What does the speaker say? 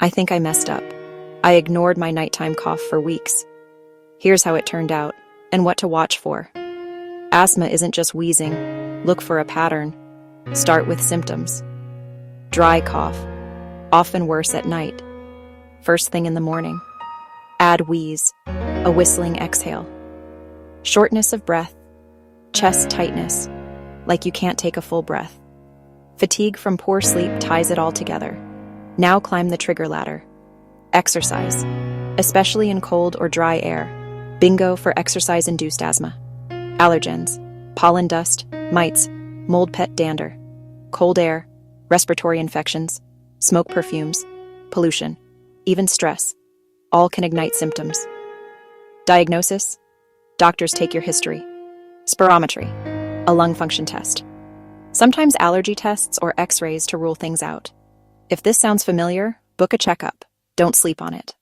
I think I messed up. I ignored my nighttime cough for weeks. Here's how it turned out, and what to watch for. Asthma isn't just wheezing. Look for a pattern. Start with symptoms. Dry cough, often worse at night. First thing in the morning. Add wheeze, a whistling exhale. Shortness of breath, chest tightness, like you can't take a full breath. Fatigue from poor sleep ties it all together. Now climb the trigger ladder. Exercise, especially in cold or dry air. Bingo for exercise-induced asthma. Allergens, pollen dust, mites, mold pet dander. Cold air, respiratory infections, smoke perfumes, pollution, even stress. All can ignite symptoms. Diagnosis, doctors take your history. Spirometry, a lung function test. Sometimes allergy tests or x-rays to rule things out. If this sounds familiar, book a checkup. Don't sleep on it.